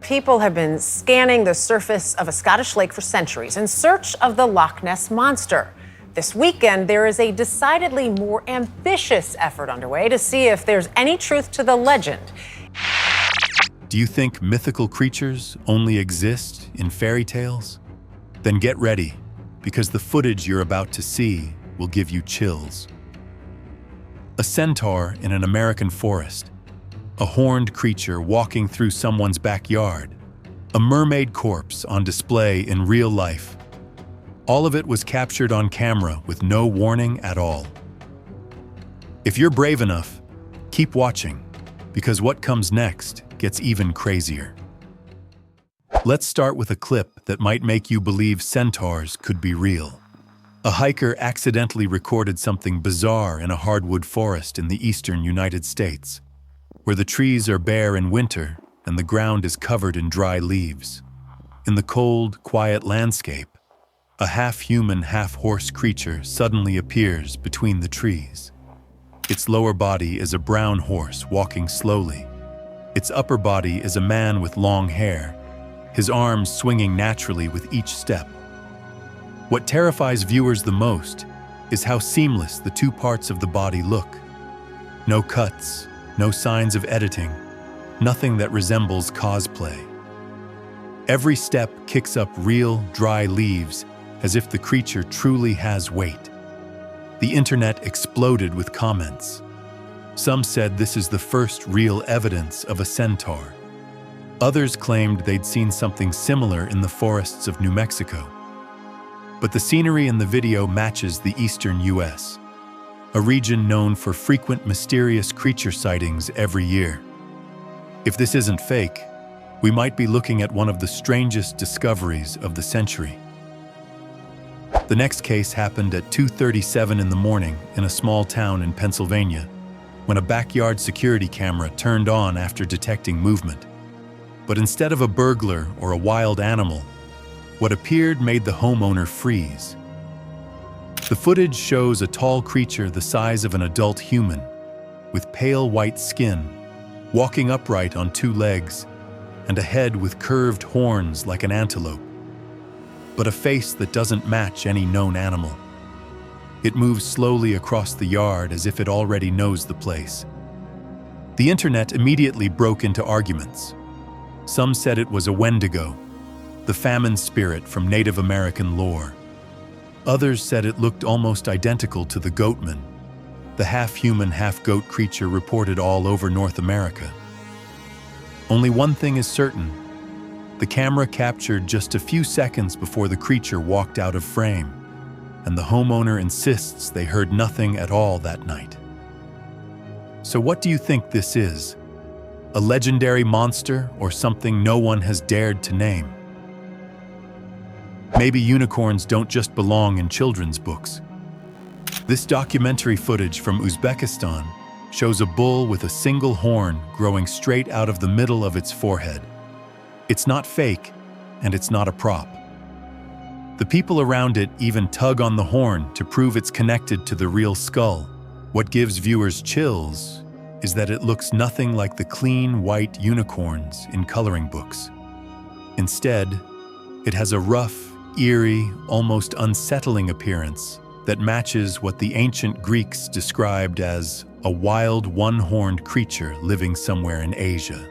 People have been scanning the surface of a Scottish lake for centuries in search of the Loch Ness Monster. This weekend, there is a decidedly more ambitious effort underway to see if there's any truth to the legend. Do you think mythical creatures only exist in fairy tales? Then get ready, because the footage you're about to see will give you chills. A centaur in an American forest, a horned creature walking through someone's backyard, a mermaid corpse on display in real life. All of it was captured on camera with no warning at all. If you're brave enough, keep watching, because what comes next gets even crazier. Let's start with a clip that might make you believe centaurs could be real. A hiker accidentally recorded something bizarre in a hardwood forest in the eastern United States, where the trees are bare in winter and the ground is covered in dry leaves. In the cold, quiet landscape, a half-human, half-horse creature suddenly appears between the trees. Its lower body is a brown horse walking slowly. Its upper body is a man with long hair, his arms swinging naturally with each step. What terrifies viewers the most is how seamless the two parts of the body look. No cuts, no signs of editing, nothing that resembles cosplay. Every step kicks up real, dry leaves as if the creature truly has weight. The internet exploded with comments. Some said this is the first real evidence of a centaur. Others claimed they'd seen something similar in the forests of New Mexico. But the scenery in the video matches the eastern US, a region known for frequent mysterious creature sightings every year. If this isn't fake, we might be looking at one of the strangest discoveries of the century. The next case happened at 2:37 in the morning in a small town in Pennsylvania, when a backyard security camera turned on after detecting movement. But instead of a burglar or a wild animal, what appeared made the homeowner freeze. The footage shows a tall creature the size of an adult human, with pale white skin, walking upright on two legs, and a head with curved horns like an antelope, but a face that doesn't match any known animal. It moves slowly across the yard as if it already knows the place. The internet immediately broke into arguments. Some said it was a Wendigo, the famine spirit from Native American lore. Others said it looked almost identical to the goatman, the half-human, half-goat creature reported all over North America. Only one thing is certain: the camera captured just a few seconds before the creature walked out of frame, and the homeowner insists they heard nothing at all that night. So what do you think this is? A legendary monster or something no one has dared to name? Maybe unicorns don't just belong in children's books. This documentary footage from Uzbekistan shows a bull with a single horn growing straight out of the middle of its forehead. It's not fake, and it's not a prop. The people around it even tug on the horn to prove it's connected to the real skull. What gives viewers chills is that it looks nothing like the clean white unicorns in coloring books. Instead, it has a rough, eerie, almost unsettling appearance that matches what the ancient Greeks described as a wild, one-horned creature living somewhere in Asia.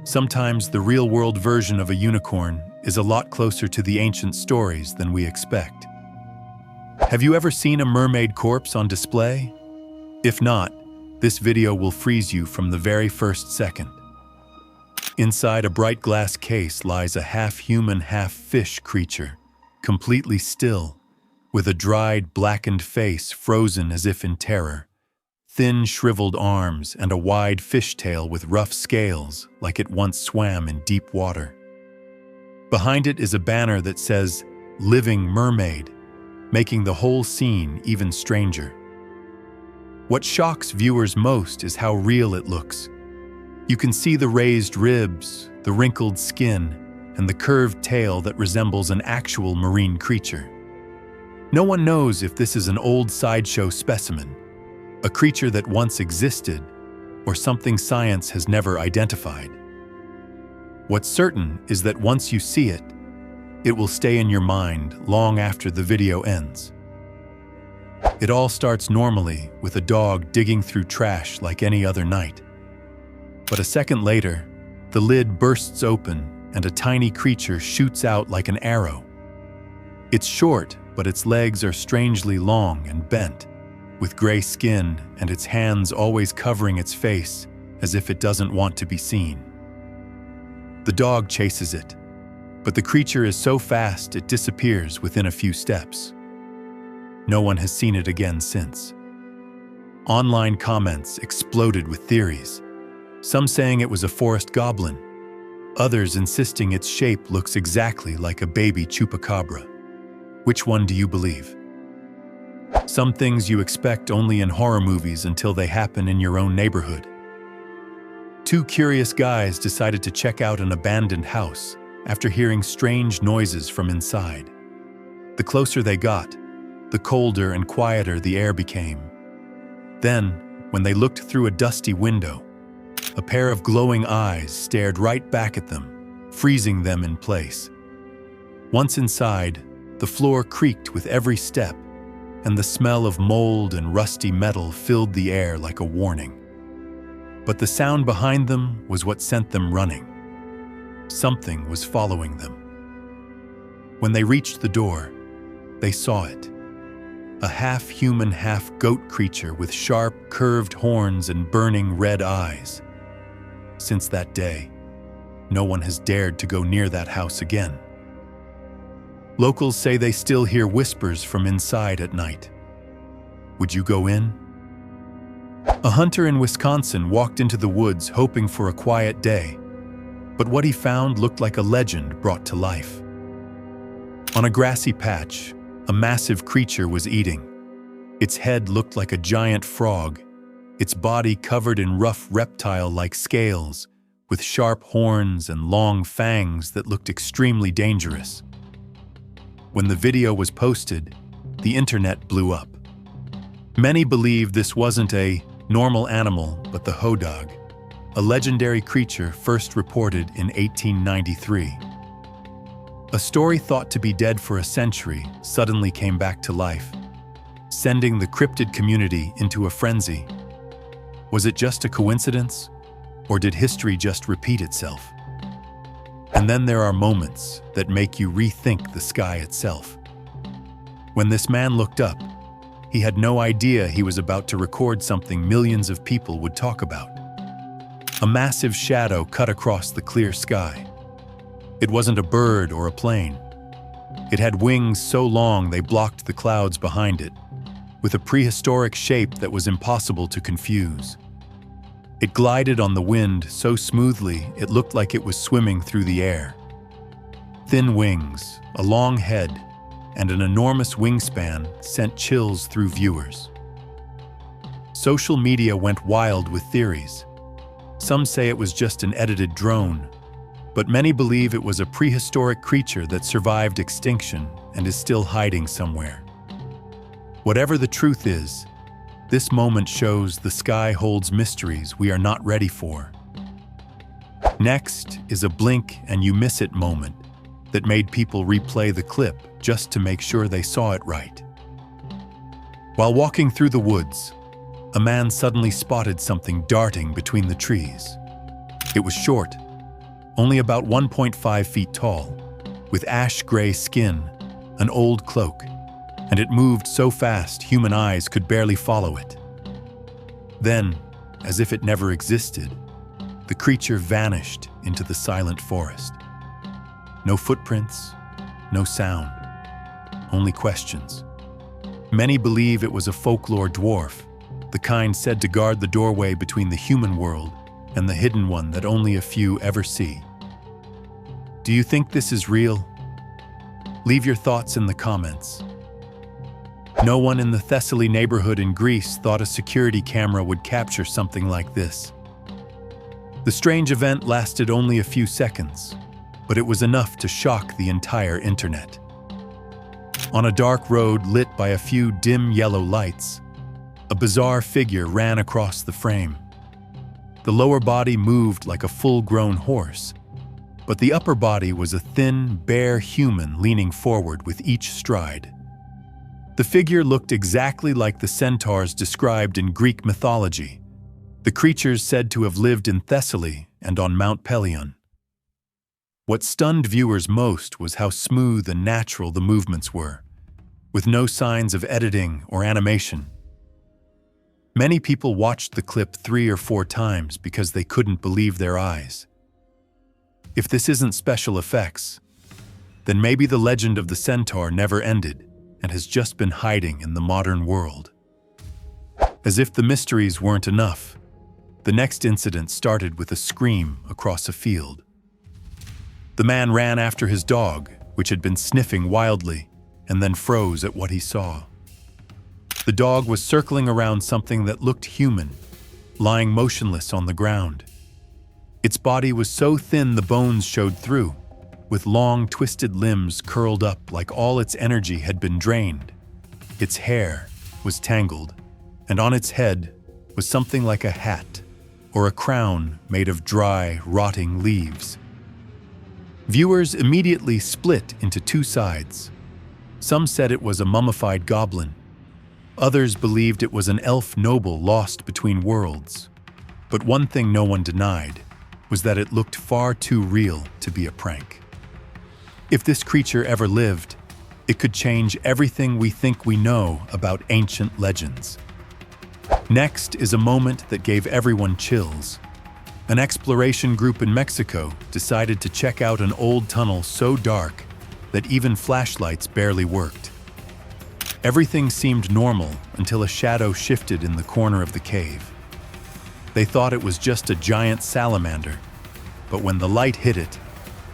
Sometimes the real-world version of a unicorn is a lot closer to the ancient stories than we expect. Have you ever seen a mermaid corpse on display? If not, this video will freeze you from the very first second. Inside a bright glass case lies a half-human, half-fish creature, completely still, with a dried, blackened face frozen as if in terror, thin, shriveled arms, and a wide fishtail with rough scales like it once swam in deep water. Behind it is a banner that says, "Living Mermaid," making the whole scene even stranger. What shocks viewers most is how real it looks. You can see the raised ribs, the wrinkled skin, and the curved tail that resembles an actual marine creature. No one knows if this is an old sideshow specimen, a creature that once existed, or something science has never identified. What's certain is that once you see it, it will stay in your mind long after the video ends. It all starts normally with a dog digging through trash like any other night. But a second later, the lid bursts open and a tiny creature shoots out like an arrow. It's short, but its legs are strangely long and bent, with gray skin and its hands always covering its face as if it doesn't want to be seen. The dog chases it, but the creature is so fast it disappears within a few steps. No one has seen it again since. Online comments exploded with theories, some saying it was a forest goblin, others insisting its shape looks exactly like a baby chupacabra. Which one do you believe? Some things you expect only in horror movies until they happen in your own neighborhood. Two curious guys decided to check out an abandoned house after hearing strange noises from inside. The closer they got, the colder and quieter the air became. Then, when they looked through a dusty window, a pair of glowing eyes stared right back at them, freezing them in place. Once inside, the floor creaked with every step, and the smell of mold and rusty metal filled the air like a warning. But the sound behind them was what sent them running. Something was following them. When they reached the door, they saw it. A half-human, half-goat creature with sharp, curved horns and burning red eyes. Since that day, no one has dared to go near that house again. Locals say they still hear whispers from inside at night. Would you go in? A hunter in Wisconsin walked into the woods hoping for a quiet day, but what he found looked like a legend brought to life. On a grassy patch, a massive creature was eating. Its head looked like a giant frog, its body covered in rough reptile-like scales, with sharp horns and long fangs that looked extremely dangerous. When the video was posted, the internet blew up. Many believe this wasn't a normal animal, but the hodog, a legendary creature first reported in 1893. A story thought to be dead for a century suddenly came back to life, sending the cryptid community into a frenzy. Was it just a coincidence, or did history just repeat itself? And then there are moments that make you rethink the sky itself. When this man looked up, he had no idea he was about to record something millions of people would talk about. A massive shadow cut across the clear sky. It wasn't a bird or a plane. It had wings so long they blocked the clouds behind it, with a prehistoric shape that was impossible to confuse. It glided on the wind so smoothly it looked like it was swimming through the air. Thin wings, a long head, and an enormous wingspan sent chills through viewers. Social media went wild with theories. Some say it was just an edited drone, but many believe it was a prehistoric creature that survived extinction and is still hiding somewhere. Whatever the truth is, this moment shows the sky holds mysteries we are not ready for. Next is a blink and you miss it moment that made people replay the clip just to make sure they saw it right. While walking through the woods, a man suddenly spotted something darting between the trees. It was short, only about 1.5 feet tall, with ash-gray skin, an old cloak, and it moved so fast human eyes could barely follow it. Then, as if it never existed, the creature vanished into the silent forest. No footprints, no sound, only questions. Many believe it was a folklore dwarf, the kind said to guard the doorway between the human world and the hidden one that only a few ever see. Do you think this is real? Leave your thoughts in the comments. No one in the Thessaly neighborhood in Greece thought a security camera would capture something like this. The strange event lasted only a few seconds, but it was enough to shock the entire internet. On a dark road lit by a few dim yellow lights, a bizarre figure ran across the frame. The lower body moved like a full-grown horse, but but the upper body was a thin, bare human leaning forward with each stride. The figure looked exactly like the centaurs described in Greek mythology, the creatures said to have lived in Thessaly and on Mount Pelion. What stunned viewers most was how smooth and natural the movements were, with no signs of editing or animation. Many people watched the clip 3 or 4 times because they couldn't believe their eyes. If this isn't special effects, then maybe the legend of the centaur never ended and has just been hiding in the modern world. As if the mysteries weren't enough, the next incident started with a scream across a field. The man ran after his dog, which had been sniffing wildly, and then froze at what he saw. The dog was circling around something that looked human, lying motionless on the ground. Its body was so thin the bones showed through, with long, twisted limbs curled up like all its energy had been drained. Its hair was tangled, and on its head was something like a hat or a crown made of dry, rotting leaves. Viewers immediately split into 2 sides. Some said it was a mummified goblin. Others believed it was an elf noble lost between worlds. But one thing no one denied was that it looked far too real to be a prank. If this creature ever lived, it could change everything we think we know about ancient legends. Next is a moment that gave everyone chills. An exploration group in Mexico decided to check out an old tunnel so dark that even flashlights barely worked. Everything seemed normal until a shadow shifted in the corner of the cave. They thought it was just a giant salamander, but when the light hit it,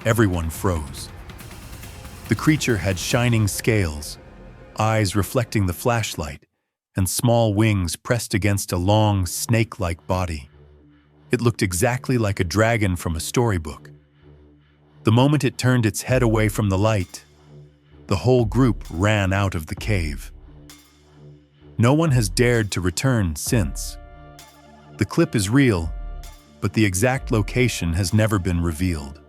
everyone froze. The creature had shining scales, eyes reflecting the flashlight, and small wings pressed against a long, snake-like body. It looked exactly like a dragon from a storybook. The moment it turned its head away from the light, the whole group ran out of the cave. No one has dared to return since. The clip is real, but the exact location has never been revealed.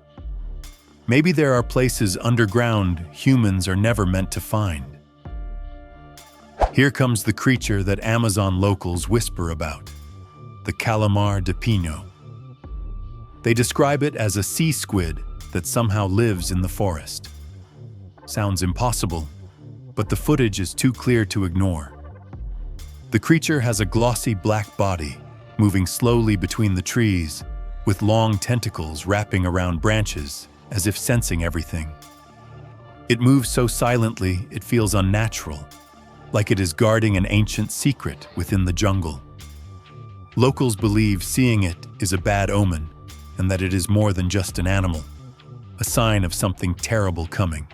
Maybe there are places underground humans are never meant to find. Here comes the creature that Amazon locals whisper about, the calamar de pino. They describe it as a sea squid that somehow lives in the forest. Sounds impossible, but the footage is too clear to ignore. The creature has a glossy black body, moving slowly between the trees, with long tentacles wrapping around branches, as if sensing everything. It moves so silently it feels unnatural, like it is guarding an ancient secret within the jungle. Locals believe seeing it is a bad omen, and that it is more than just an animal, a sign of something terrible coming.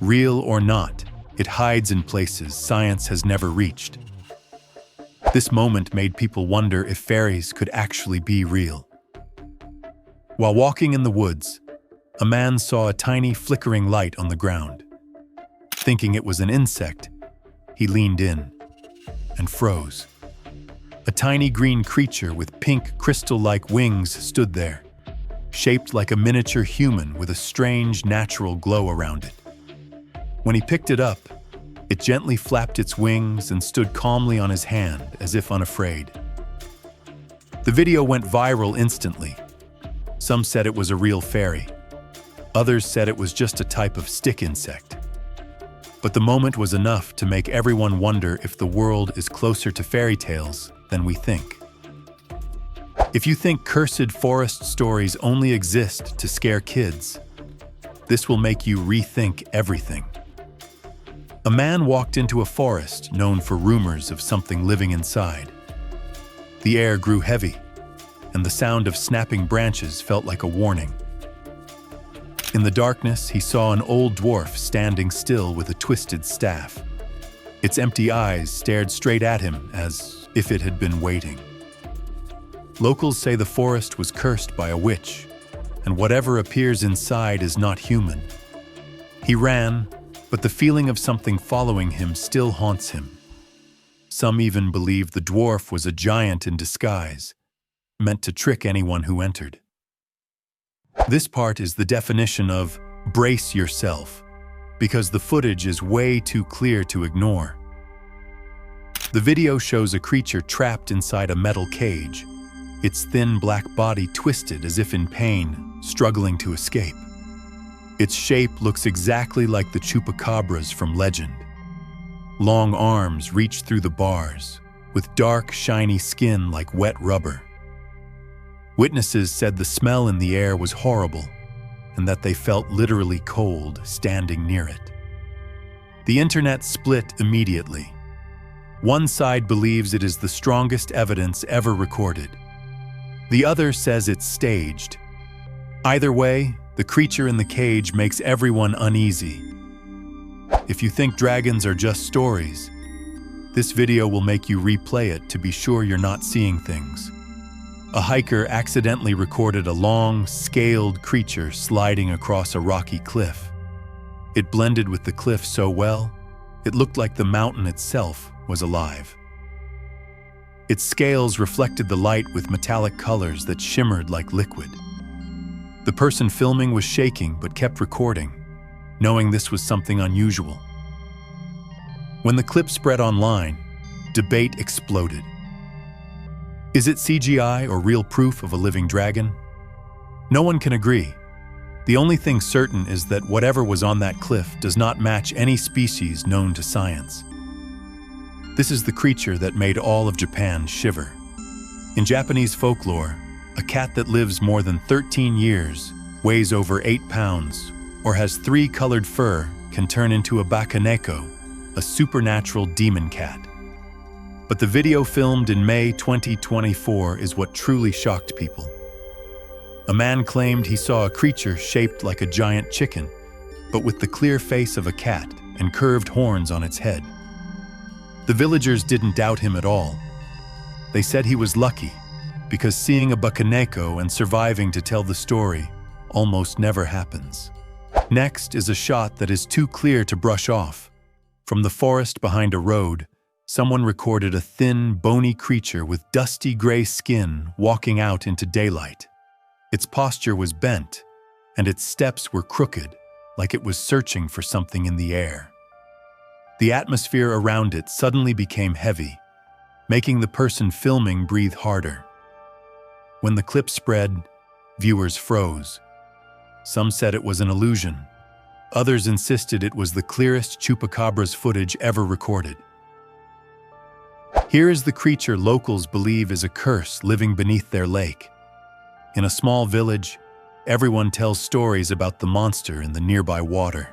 Real or not, it hides in places science has never reached. This moment made people wonder if fairies could actually be real. While walking in the woods, a man saw a tiny flickering light on the ground. Thinking it was an insect, he leaned in and froze. A tiny green creature with pink crystal-like wings stood there, shaped like a miniature human with a strange natural glow around it. When he picked it up, it gently flapped its wings and stood calmly on his hand as if unafraid. The video went viral instantly. Some said it was a real fairy. Others said it was just a type of stick insect. But the moment was enough to make everyone wonder if the world is closer to fairy tales than we think. If you think cursed forest stories only exist to scare kids, this will make you rethink everything. A man walked into a forest known for rumors of something living inside. The air grew heavy, and the sound of snapping branches felt like a warning. In the darkness, he saw an old dwarf standing still with a twisted staff. Its empty eyes stared straight at him as if it had been waiting. Locals say the forest was cursed by a witch, and whatever appears inside is not human. He ran, but the feeling of something following him still haunts him. Some even believe the dwarf was a giant in disguise, meant to trick anyone who entered. This part is the definition of brace yourself, because the footage is way too clear to ignore. The video shows a creature trapped inside a metal cage, its thin black body twisted as if in pain, struggling to escape. Its shape looks exactly like the chupacabras from legend. Long arms reach through the bars, with dark, shiny skin like wet rubber. Witnesses said the smell in the air was horrible, and that they felt literally cold standing near it. The internet split immediately. One side believes it is the strongest evidence ever recorded. The other says it's staged. Either way, the creature in the cage makes everyone uneasy. If you think dragons are just stories, this video will make you replay it to be sure you're not seeing things. A hiker accidentally recorded a long, scaled creature sliding across a rocky cliff. It blended with the cliff so well, it looked like the mountain itself was alive. Its scales reflected the light with metallic colors that shimmered like liquid. The person filming was shaking but kept recording, knowing this was something unusual. When the clip spread online, debate exploded. Is it CGI or real proof of a living dragon? No one can agree. The only thing certain is that whatever was on that cliff does not match any species known to science. This is the creature that made all of Japan shiver. In Japanese folklore, a cat that lives more than 13 years, weighs over 8 pounds, or has 3 colored fur can turn into a bakaneko, a supernatural demon cat. But the video filmed in May 2024 is what truly shocked people. A man claimed he saw a creature shaped like a giant chicken, but with the clear face of a cat and curved horns on its head. The villagers didn't doubt him at all. They said he was lucky, because seeing a bakaneko and surviving to tell the story almost never happens. Next is a shot that is too clear to brush off. From the forest behind a road, someone recorded a thin, bony creature with dusty gray skin walking out into daylight. Its posture was bent, and its steps were crooked, like it was searching for something in the air. The atmosphere around it suddenly became heavy, making the person filming breathe harder. When the clip spread, viewers froze. Some said it was an illusion. Others insisted it was the clearest chupacabras footage ever recorded. Here is the creature locals believe is a curse living beneath their lake. In a small village, everyone tells stories about the monster in the nearby water.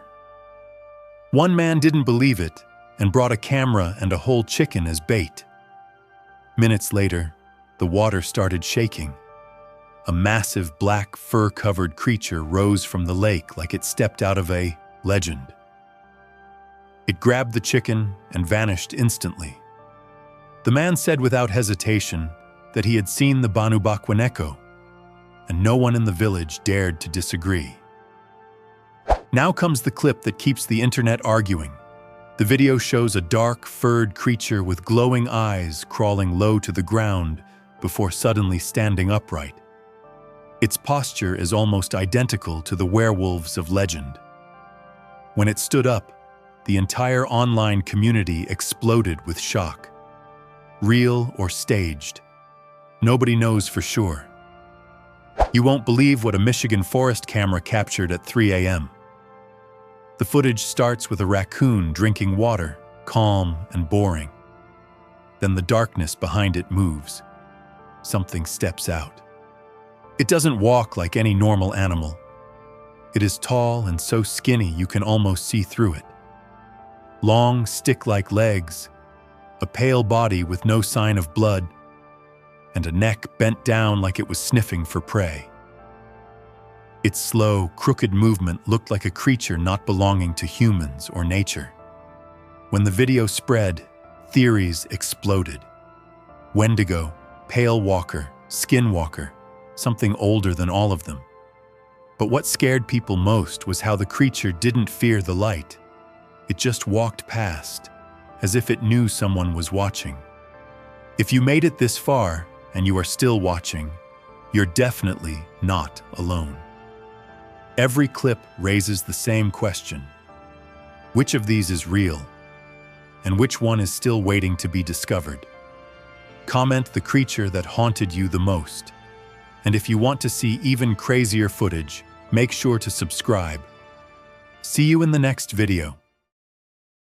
One man didn't believe it and brought a camera and a whole chicken as bait. Minutes later, the water started shaking. A massive black fur-covered creature rose from the lake like it stepped out of a legend. It grabbed the chicken and vanished instantly. The man said without hesitation that he had seen the Banubakwaneko, and no one in the village dared to disagree. Now comes the clip that keeps the internet arguing. The video shows a dark, furred creature with glowing eyes crawling low to the ground before suddenly standing upright. Its posture is almost identical to the werewolves of legend. When it stood up, the entire online community exploded with shock. Real or staged? Nobody knows for sure. You won't believe what a Michigan forest camera captured at 3 a.m. The footage starts with a raccoon drinking water, calm and boring. Then the darkness behind it moves. Something steps out. It doesn't walk like any normal animal. It is tall and so skinny you can almost see through it. Long, stick-like legs, a pale body with no sign of blood, and a neck bent down like it was sniffing for prey. Its slow, crooked movement looked like a creature not belonging to humans or nature. When the video spread, theories exploded. Wendigo, pale walker, skinwalker, something older than all of them. But what scared people most was how the creature didn't fear the light. It just walked past, as if it knew someone was watching. If you made it this far and you are still watching, you're definitely not alone. Every clip raises the same question. Which of these is real? And which one is still waiting to be discovered? Comment the creature that haunted you the most. And if you want to see even crazier footage, make sure to subscribe. See you in the next video.